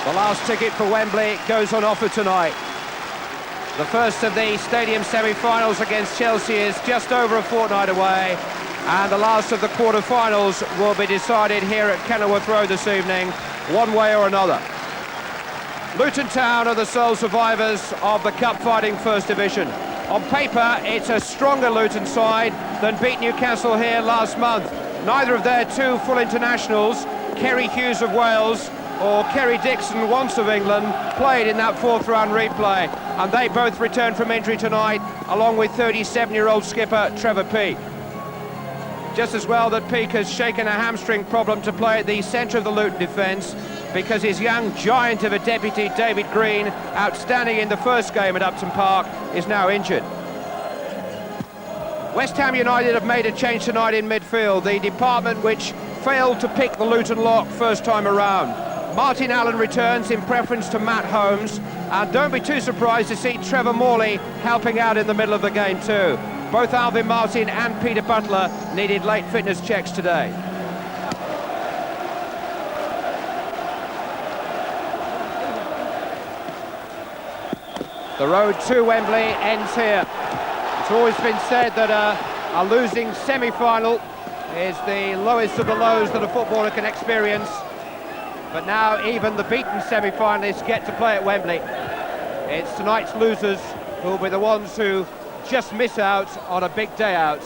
The last ticket for Wembley goes on offer tonight. The first of the stadium semi-finals against Chelsea is just over a fortnight away, and the last of the quarter-finals will be decided here at Kenilworth Road this evening, one way or another. Luton Town are the sole survivors of the cup-fighting First Division. On paper, it's a stronger Luton side than beat Newcastle here last month. Neither of their two full internationals, Kerry Hughes of Wales or Kerry Dixon once of England, played in that fourth-round replay, and they both returned from injury tonight, along with 37-year-old skipper Trevor Peake. Just as well that Peake has shaken a hamstring problem to play at the centre of the Luton defence, because his young giant of a deputy, David Green, outstanding in the first game at Upton Park, is now injured. West Ham United have made a change tonight in midfield, the department which failed to pick the Luton lock first time around. Martin Allen returns in preference to Matt Holmes, and don't be too surprised to see Trevor Morley helping out in the middle of the game too. Both Alvin Martin and Peter Butler needed late fitness checks today. The road to Wembley ends here. It's always been said that a losing semi-final is the lowest of the lows that a footballer can experience. But now even the beaten semi-finalists get to play at Wembley. It's tonight's losers who will be the ones who just miss out on a big day out.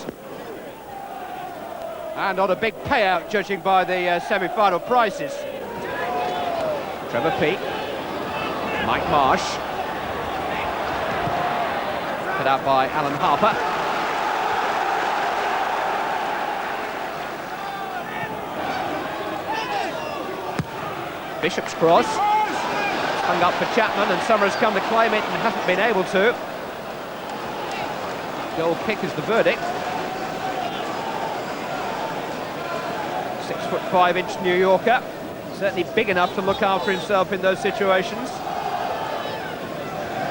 And on a big payout, judging by the semi-final prices. Trevor Peake, Mike Marsh. Put out by Alan Harper. Bishop's cross. Hung up for Chapman, and Summers come to claim it and hasn't been able to. Goal kick is the verdict. 6'5" New Yorker. Certainly big enough to look after himself in those situations.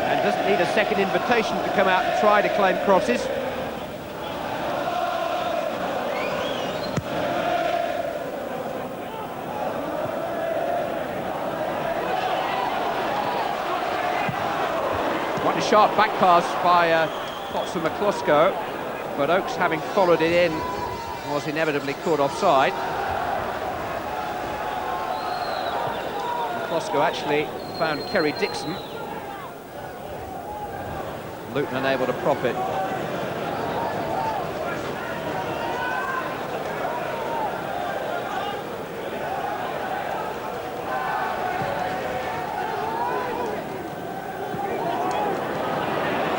And doesn't need a second invitation to come out and try to claim crosses. Quite a sharp back pass by Potts and McCloskey, but Oakes, having followed it in, was inevitably caught offside. McCloskey actually found Kerry Dixon. Luton unable to prop it.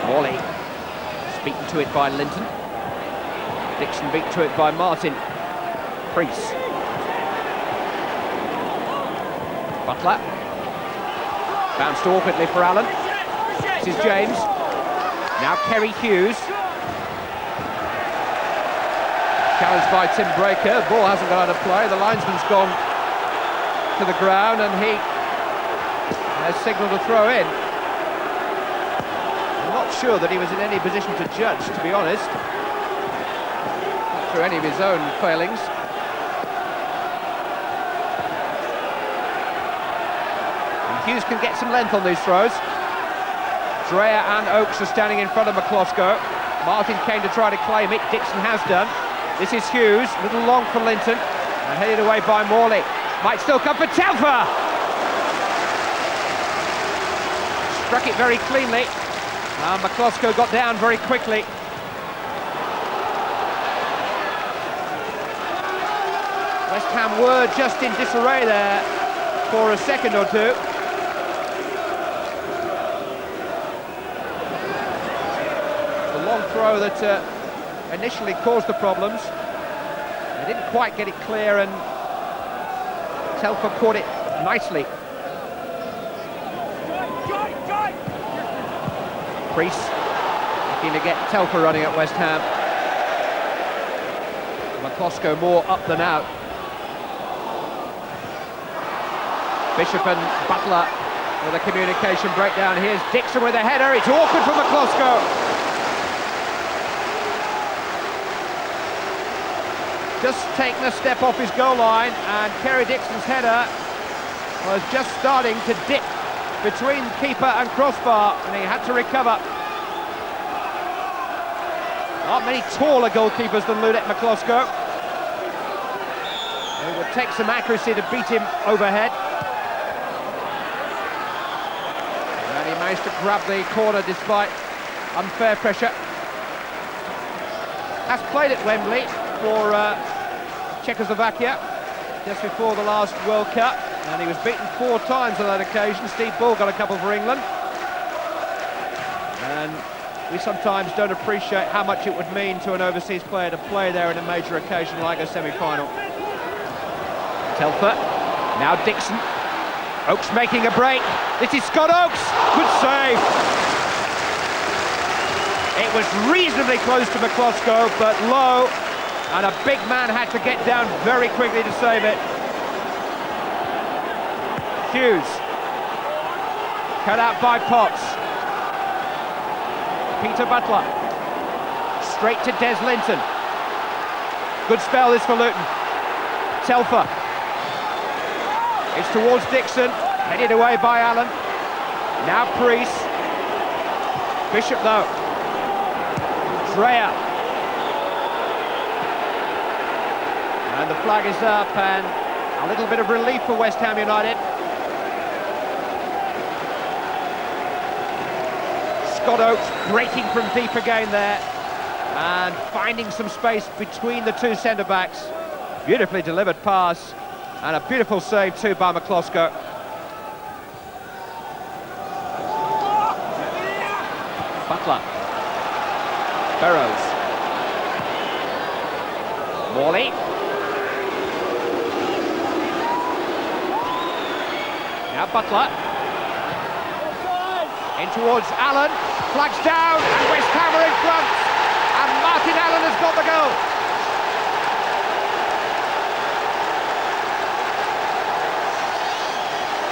Morley, beaten to it by Linton. Dixon beat to it by Martin. Priest. Butler. Bounced awkwardly for Allen. This is James. Now Kerry Hughes. Challenged by Tim Breaker. The ball hasn't gone out of play. The linesman's gone to the ground and he has signalled a throw in. I'm not sure that he was in any position to judge, to be honest. Not through any of his own failings. And Hughes can get some length on these throws. Dreyer and Oakes are standing in front of McCloskey. Martin came to try to claim it. Dixon has done. This is Hughes, a little long for Linton, and headed away by Morley. Might still come for Telfer. Struck it very cleanly. And McCloskey got down very quickly. West Ham were just in disarray there for a second or two. Long throw that initially caused the problems. They didn't quite get it clear, and Telfer caught it nicely. Priest looking to get Telfer running at West Ham. McCloskey more up than out. Bishop and Butler with a communication breakdown. Here's Dixon with a header. It's awkward for McCloskey. Just taken a step off his goal line, and Kerry Dixon's header was just starting to dip between keeper and crossbar, and he had to recover. Not many taller goalkeepers than Luton McCloskey. It would take some accuracy to beat him overhead. And he managed to grab the corner despite unfair pressure. Has played at Wembley for Czechoslovakia just before the last World Cup, and he was beaten 4 times on that occasion. Steve Bull got a couple for England, and we sometimes don't appreciate how much it would mean to an overseas player to play there in a major occasion like a semi-final. Telfer, now Dixon. Oakes making a break. This is Scott Oakes. Good save. It was reasonably close to McCloskey, but low, and a big man had to get down very quickly to save it. Hughes. Cut out by Potts. Peter Butler. Straight to Des Linton. Good spell this for Luton. Telfer. It's towards Dixon, headed away by Allen. Now Priest. Bishop though. Dreyer. And the flag is up, and a little bit of relief for West Ham United. Scott Oakes breaking from deep again there, and finding some space between the 2 centre-backs. Beautifully delivered pass. And a beautiful save too by McCloskey. Butler. Burrows. Morley. Now Butler. In towards Allen. Flags down, and West Ham are in front. And Martin Allen has got the goal.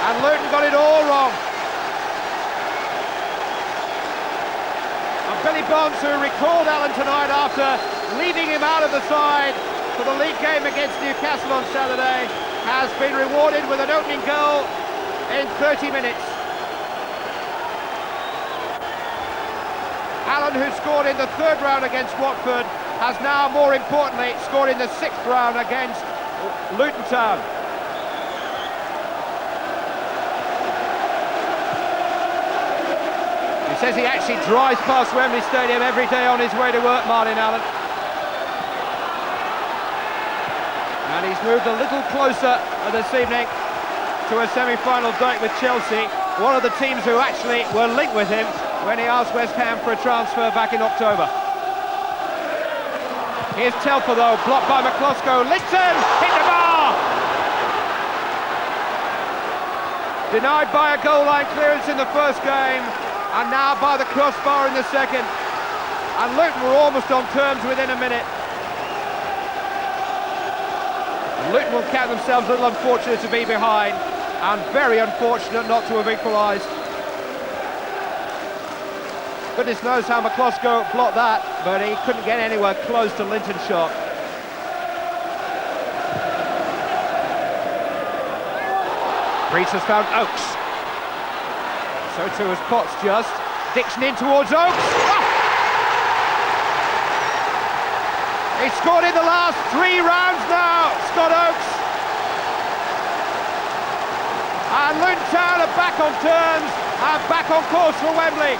And Luton got it all wrong. And Billy Bonds, who recalled Allen tonight after leaving him out of the side for the league game against Newcastle on Saturday, has been rewarded with an opening goal in 30 minutes. Allen, who scored in the 3rd round against Watford, has now, more importantly, scored in the 6th round against Luton Town. Says he actually drives past Wembley Stadium every day on his way to work, Martin Allen. And he's moved a little closer this evening to a semi-final date with Chelsea, one of the teams who actually were linked with him when he asked West Ham for a transfer back in October. Here's Telfer though, blocked by McCloskey. Linton hit the bar! Denied by a goal line clearance in the first game, and now by the crossbar in the second. And Luton were almost on terms within a minute. And Luton will count themselves a little unfortunate to be behind, and very unfortunate not to have equalised. Goodness knows how McCloskey blocked that, but he couldn't get anywhere close to Linton's shot. Priest has found Oakes. So too has Potts just. Dixon in towards Oakes. Oh! He's scored in the last 3 rounds now, Scott Oakes. And Luton Town are back on terms and back on course for Wembley.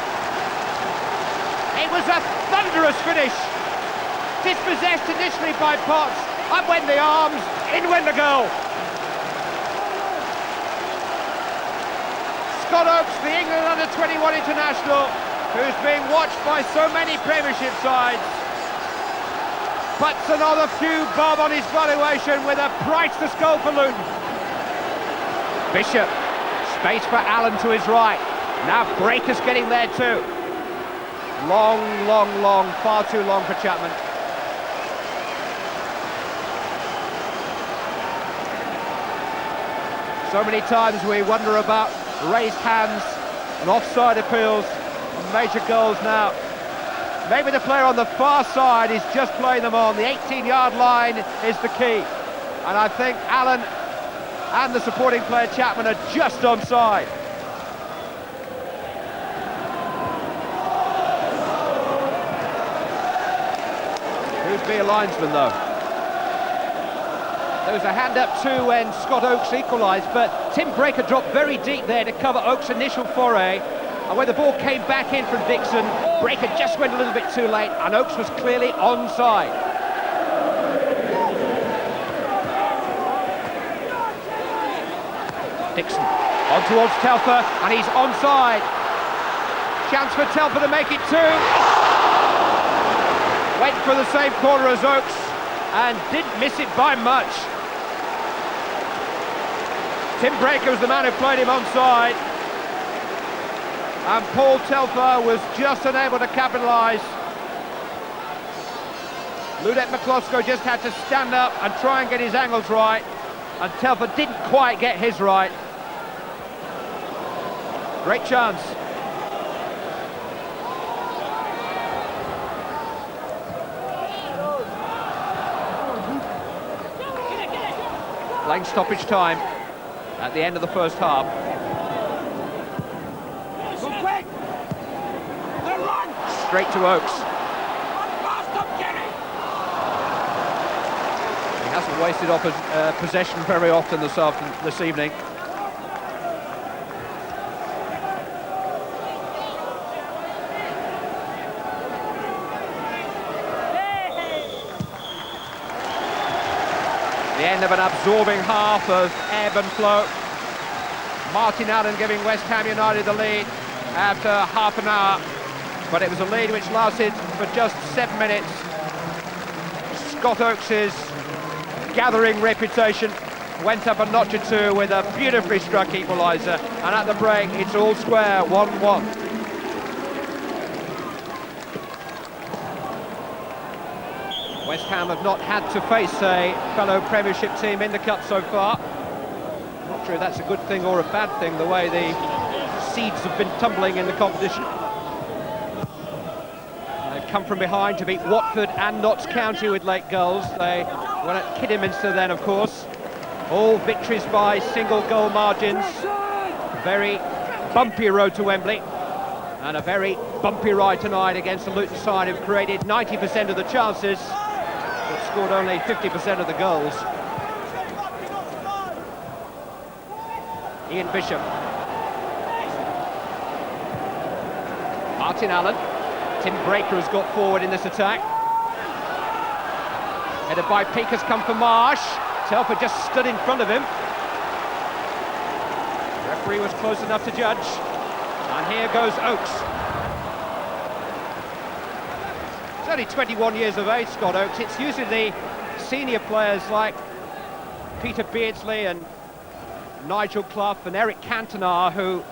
It was a thunderous finish. Dispossessed initially by Potts. Up went the arms, in went the goal. Scott Oakes, the England under-21 international, who's being watched by so many Premiership sides, puts another few bob on his valuation with a priceless goal for Luton. Bishop, space for Allen to his right. Now Breaker's getting there too. Long, far too long for Chapman. So many times we wonder about raised hands and offside appeals on major goals now. Maybe the player on the far side is just playing them on. The 18-yard line is the key. And I think Allen and the supporting player Chapman are just onside. Who's be a linesman though? There was a hand up too when Scott Oakes equalised, but Tim Breaker dropped very deep there to cover Oakes' initial foray. And when the ball came back in from Dixon, Breaker just went a little bit too late, and Oakes was clearly onside. Dixon on towards Telfer, and he's onside. Chance for Telfer to make it two. Went for the same corner as Oakes, and didn't miss it by much. Tim Breaker was the man who played him onside, and Paul Telfer was just unable to capitalise. Ludet McCloskey just had to stand up and try and get his angles right, and Telfer didn't quite get his right. Great chance. Playing stoppage time at the end of the first half. Straight to Oakes. He hasn't wasted possession very often this evening. The end of an absorbing half of ebb and flow. Martin Allen giving West Ham United the lead after half an hour, but it was a lead which lasted for just 7 minutes. Scott Oakes' gathering reputation went up a notch or two with a beautifully struck equaliser, and at the break it's all square, 1-1. West Ham have not had to face a fellow Premiership team in the Cup so far. Not sure if that's a good thing or a bad thing, the way the seeds have been tumbling in the competition. They've come from behind to beat Watford and Notts County with late goals. They went at Kidderminster then, of course. All victories by single goal margins. Very bumpy road to Wembley, and a very bumpy ride tonight against the Luton side, who've created 90% of the chances, but scored only 50% of the goals. Ian Bishop. Martin Allen. Tim Breaker has got forward in this attack. Headed by Peake has come for Marsh. Telfer just stood in front of him. The referee was close enough to judge. And here goes Oakes. He's only 21 years of age, Scott Oakes. It's usually the senior players like Peter Beardsley and Nigel Clough and Eric Cantona who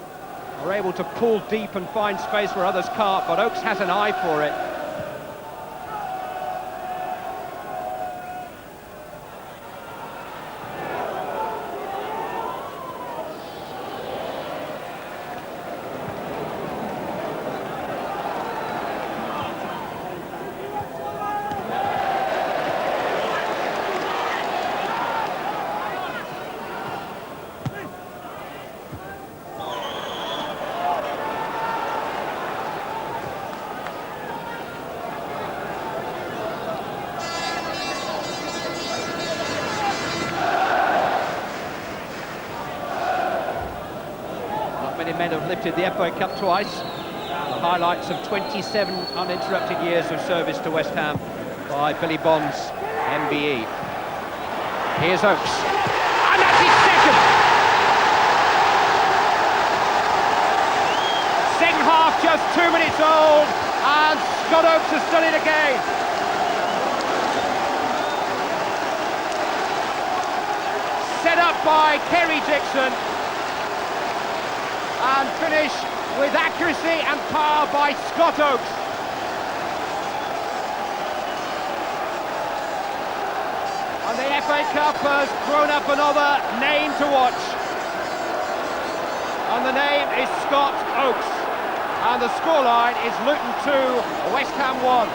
are able to pull deep and find space where others can't, but Oakes has an eye for it. Many men have lifted the FA Cup twice. The highlights of 27 uninterrupted years of service to West Ham by Billy Bonds, MBE. Here's Oakes, and that's his second! Second half just 2 minutes old, and Scott Oakes has done it again. Set up by Kerry Dixon, and finished with accuracy and power by Scott Oakes. And the FA Cup has thrown up another name to watch. And the name is Scott Oakes. And the scoreline is Luton 2, West Ham 1.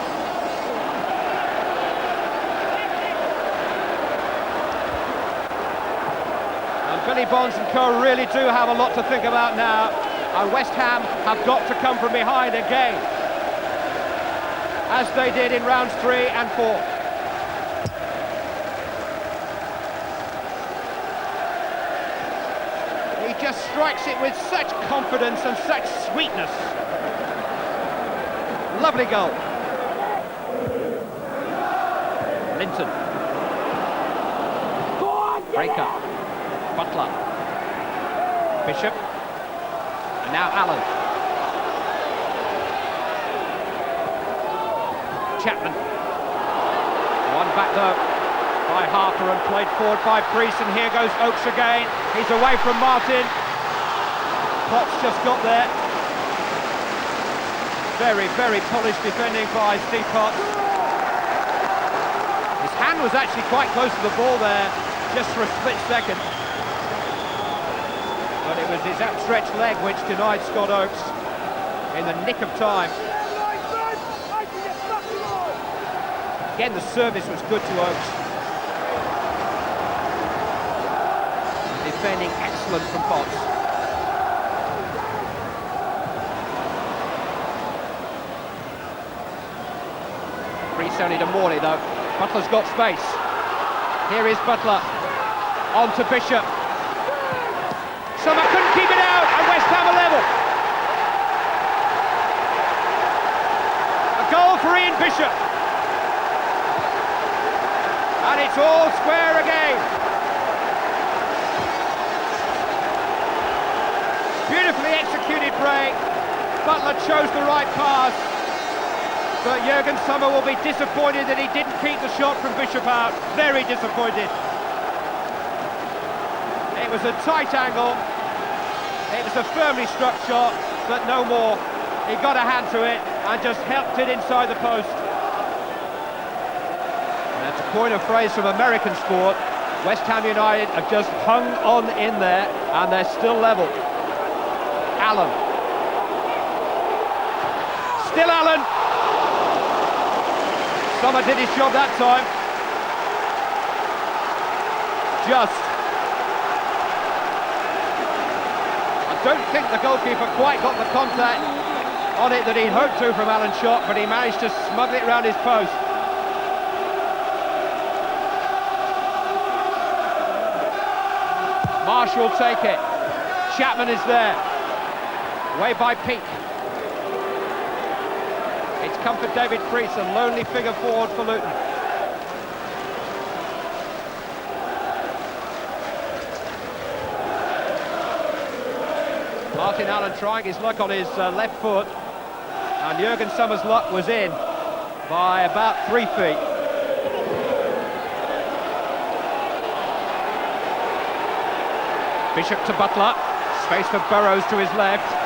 And Billy Bonds and co really do have a lot to think about now, and West Ham have got to come from behind again, as they did in rounds 3 and 4. He just strikes it with such confidence and such sweetness. Lovely goal. Linton. Breaker. Butler. Bishop. And now Allen. Chapman. One back though by Harper and played forward by Priest, and here goes Oakes again. He's away from Martin. Potts just got there. Very, very polished defending by Steve Potts. His hand was actually quite close to the ball there, just for a split second. But it was his outstretched leg which denied Scott Oakes in the nick of time. Again, the service was good to Oakes. Defending excellent from Potts. Priest only to Morley though. Butler's got space. Here is Butler. On to Bishop. Sommer couldn't keep it out, and West Ham are level. A goal for Ian Bishop. And it's all square again. Beautifully executed break. Butler chose the right pass, but Jurgen Sommer will be disappointed that he didn't keep the shot from Bishop out. Very disappointed. It was a tight angle. It was a firmly struck shot, but no more. He got a hand to it and just helped it inside the post. And to coin a phrase from American sport, West Ham United have just hung on in there, and they're still level. Allen. Still Allen. Sommer did his job that time. Just. I don't think the goalkeeper quite got the contact on it that he'd hoped to from Alan's shot, but he managed to smuggle it round his post. Marsh will take it. Chapman is there. Away by Peake. It's come for David Priest, a lonely figure forward for Luton. Martin Allen trying his luck on his left foot, and Jurgen Sommer's luck was in by about 3 feet. Bishop to Butler, space for Burrows to his left.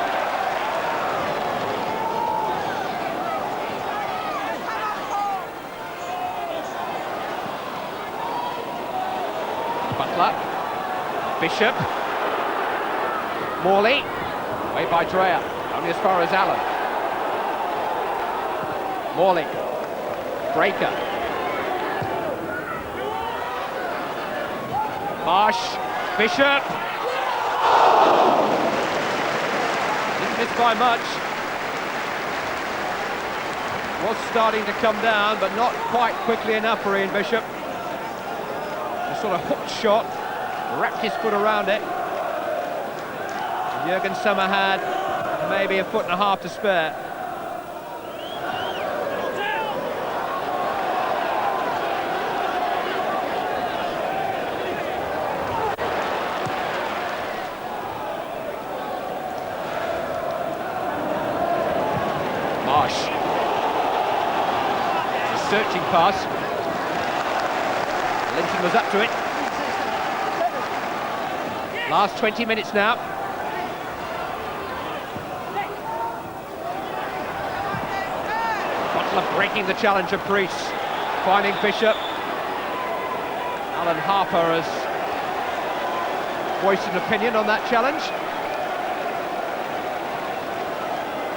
Butler, Bishop, Morley, away by Dreyer, only as far as Allen. Morley, Breaker. Marsh, Bishop. Didn't miss by much. Was starting to come down, but not quite quickly enough for Ian Bishop. A sort of hooked shot, wrapped his foot around it. Jurgen Sommer had maybe a foot and a half to spare. Marsh. A searching pass. Linton was up to it. Last 20 minutes now. Butler breaking the challenge of Priest, finding Bishop. Alan Harper has voiced an opinion on that challenge.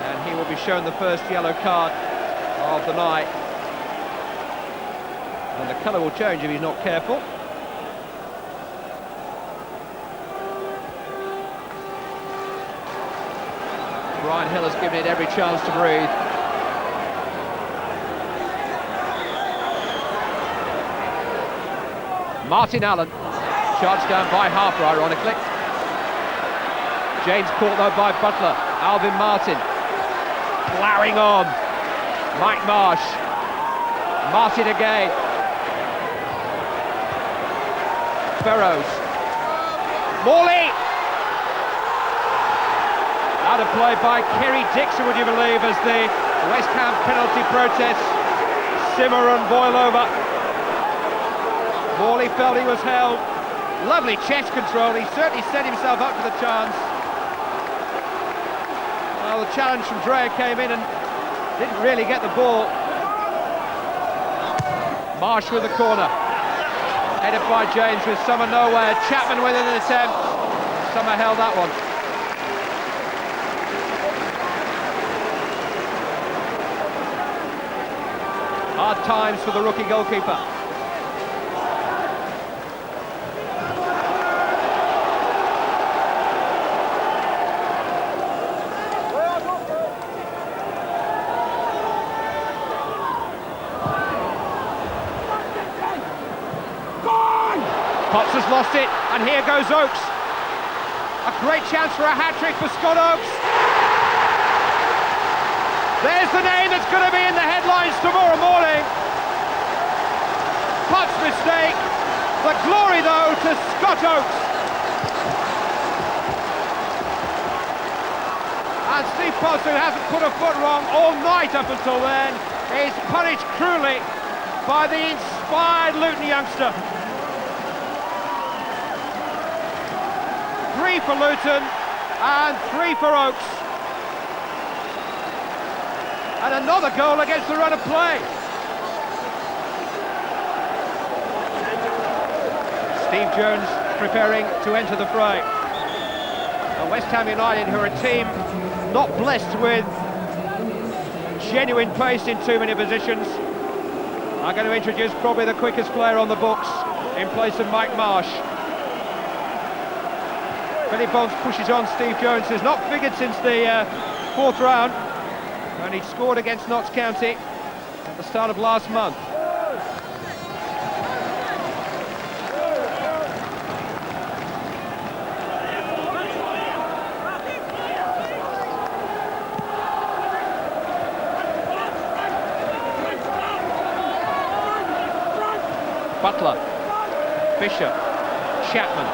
And he will be shown the first yellow card of the night. And the colour will change if he's not careful. Brian Hill has given it every chance to breathe. Martin Allen, charged down by Harper, ironically. James caught though by Butler. Alvin Martin, ploughing on. Mike Marsh, Martin again. Burrows, Morley. Out of play by Kerry Dixon, would you believe, as the West Ham penalty protests simmer and boil over. Morley felt he was held. Lovely chest control, he certainly set himself up for the chance. Well, the challenge from Dreyer came in and didn't really get the ball. Marsh with the corner. Headed by James with Summer nowhere. Chapman with an attempt. Summer held that one. Hard times for the rookie goalkeeper. Potts has lost it, and here goes Oakes. A great chance for a hat-trick for Scott Oakes. There's the name that's going to be in the headlines tomorrow morning. Potts' mistake. The glory, though, to Scott Oakes. And Steve Potts, who hasn't put a foot wrong all night up until then, is punished cruelly by the inspired Luton youngster. 3 for Luton and 3 for Oakes. And another goal against the run of play. Steve Jones preparing to enter the fray. And West Ham United, who are a team not blessed with genuine pace in too many positions, are going to introduce probably the quickest player on the books in place of Mike Marsh. Billy Bonds pushes on Steve Jones, who's not figured since the 4th round, and he scored against Notts County at the start of last month. Butler, Bishop, Chapman.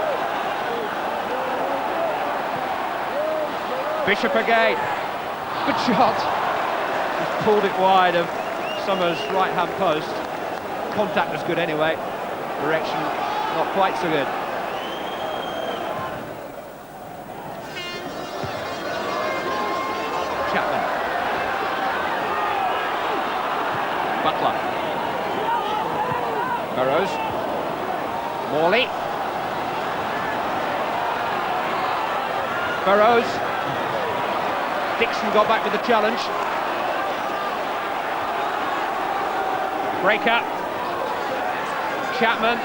Bishop again, good shot. He's pulled it wide of Summers' right-hand post. Contact was good anyway, direction not quite so good. Chapman. Butler. Burrows. Morley. Burrows. Dixon got back with the challenge. Break up. Chapman.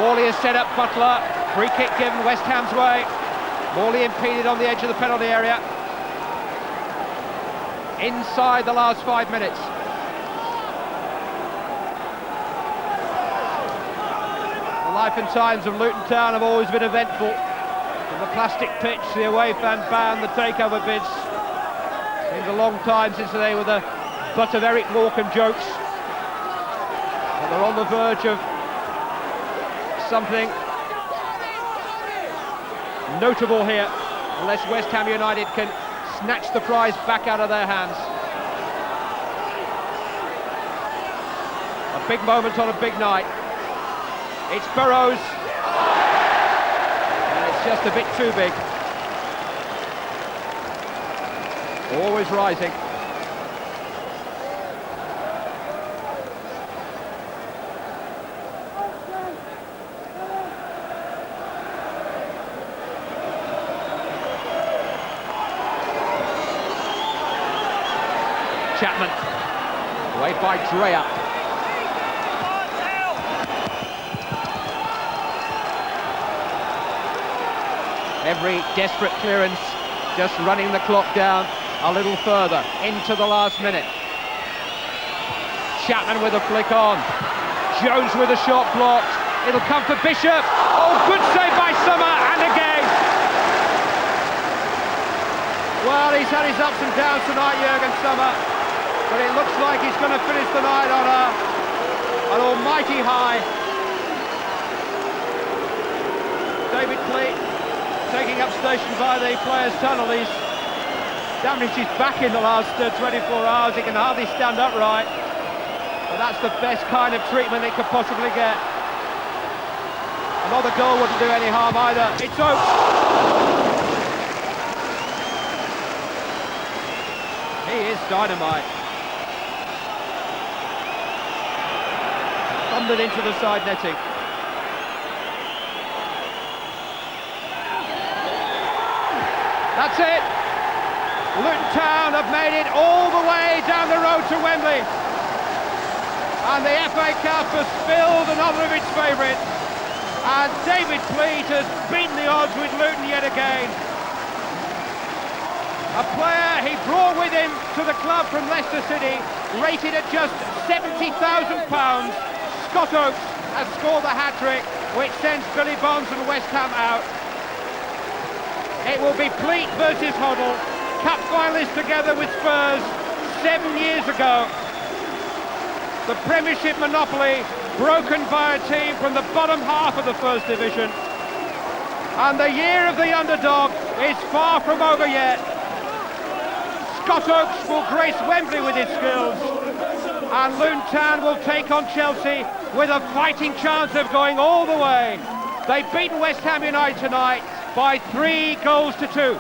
Morley has set up Butler. Free kick given West Ham's way. Morley impeded on the edge of the penalty area. Inside the last 5 minutes. The life and times of Luton Town have always been eventful. The plastic pitch, the away fan ban, the takeover bids. Seems a long time since they were the butt of Eric Morecambe jokes. But they're on the verge of something notable here, unless West Ham United can snatch the prize back out of their hands. A big moment on a big night. It's Burrows. Just a bit too big. Always rising. Chapman. Away by Dreyer. Every desperate clearance just running the clock down a little further into the last minute. Chapman with a flick on. Jones with a shot blocked. It'll come for Bishop. Oh, good save by Summer, and again. Well, he's had his ups and downs tonight, Jurgen Summer, but it looks like he's going to finish the night on an almighty high. David Cleat taking up station by the players' tunnel. He's damaged his back in the last 24 hours. He can hardly stand upright. But that's the best kind of treatment it could possibly get. Another goal wouldn't do any harm either. It's Oates. He is dynamite. Thundered into the side netting. That's it. Luton Town have made it all the way down the road to Wembley. And the FA Cup has spilled another of its favourites. And David Cleat has beaten the odds with Luton yet again. A player he brought with him to the club from Leicester City, rated at just £70,000. Scott Oates has scored the hat-trick, which sends Billy Bonds and West Ham out. It will be Cleat versus Hoddle, cup finalists together with Spurs 7 years ago. The Premiership monopoly broken by a team from the bottom half of the First Division. And the year of the underdog is far from over yet. Scott Oates will grace Wembley with his skills, and Luton Town will take on Chelsea with a fighting chance of going all the way. They've beaten West Ham United tonight by 3 goals to 2.